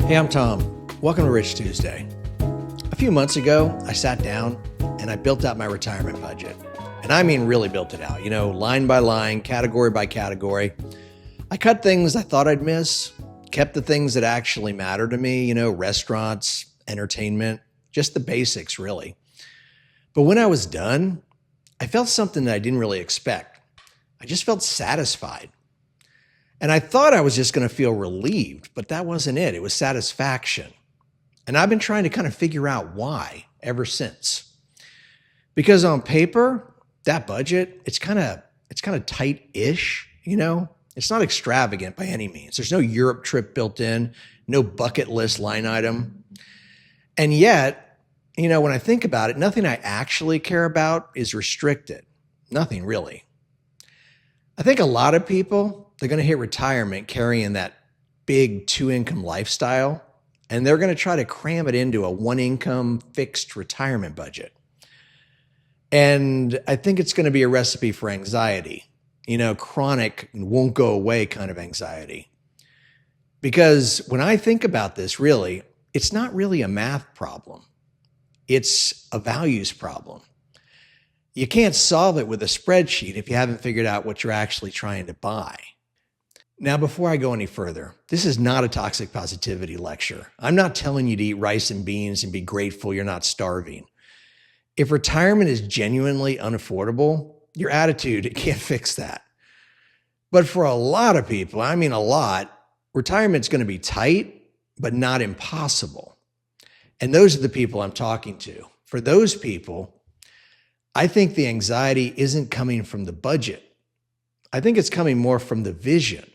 Hey, I'm Tom. Welcome to Rich Tuesday. A few months ago, I sat down and I built out my retirement budget. And I mean really built it out, line by line, category by category. I cut things I thought I'd miss, kept the things that actually matter to me, restaurants, entertainment, just the basics really. But when I was done, I felt something that I didn't really expect. I just felt satisfied. And I thought I was just going to feel relieved, but that wasn't it. It was satisfaction. And I've been trying to kind of figure out why ever since. Because on paper, that budget, it's kind of tight-ish, It's not extravagant by any means. There's no Europe trip built in, no bucket list line item. And yet, when I think about it, nothing I actually care about is restricted. Nothing really. I think a lot of people, they're going to hit retirement carrying that big 2-income lifestyle, and they're going to try to cram it into a 1-income fixed retirement budget. And I think it's going to be a recipe for anxiety, chronic, won't go away kind of anxiety. Because when I think about this, really, it's not really a math problem. It's a values problem. You can't solve it with a spreadsheet if you haven't figured out what you're actually trying to buy. Now, before I go any further, this is not a toxic positivity lecture. I'm not telling you to eat rice and beans and be grateful you're not starving. If retirement is genuinely unaffordable, your attitude, it can't fix that. But for a lot of people, I mean a lot, retirement's going to be tight, but not impossible. And those are the people I'm talking to. For those people, I think the anxiety isn't coming from the budget. I think it's coming more from the vision.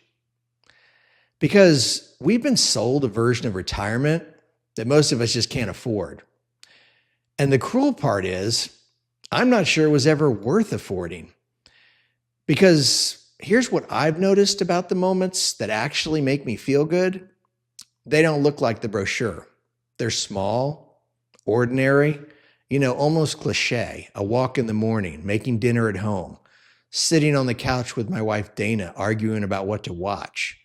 Because we've been sold a version of retirement that most of us just can't afford. And the cruel part is, I'm not sure it was ever worth affording. Because here's what I've noticed about the moments that actually make me feel good. They don't look like the brochure. They're small, ordinary, almost cliche. A walk in the morning, making dinner at home, sitting on the couch with my wife, Dana, arguing about what to watch,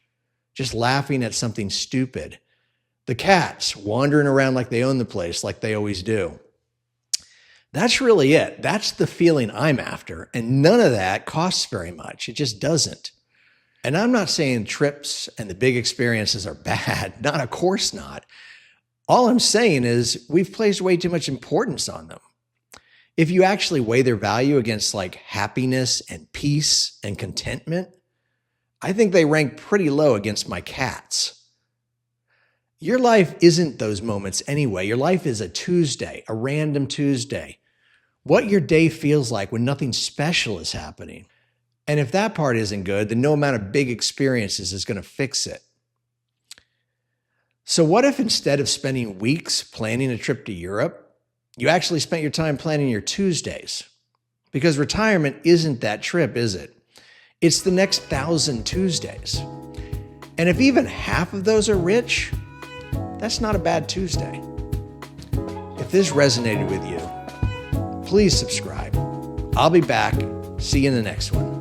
just laughing at something stupid. The cats wandering around like they own the place, like they always do. That's really it. That's the feeling I'm after. And none of that costs very much. It just doesn't. And I'm not saying trips and the big experiences are bad. Not, of course not. All I'm saying is we've placed way too much importance on them. If you actually weigh their value against like happiness and peace and contentment, I think they rank pretty low against my cats. Your life isn't those moments anyway. Your life is a Tuesday, a random Tuesday. What your day feels like when nothing special is happening. And if that part isn't good, then no amount of big experiences is going to fix it. So what if instead of spending weeks planning a trip to Europe, you actually spent your time planning your Tuesdays? Because retirement isn't that trip, is it? It's the next 1,000 Tuesdays. And if even half of those are rich, that's not a bad Tuesday. If this resonated with you, please subscribe. I'll be back. See you in the next one.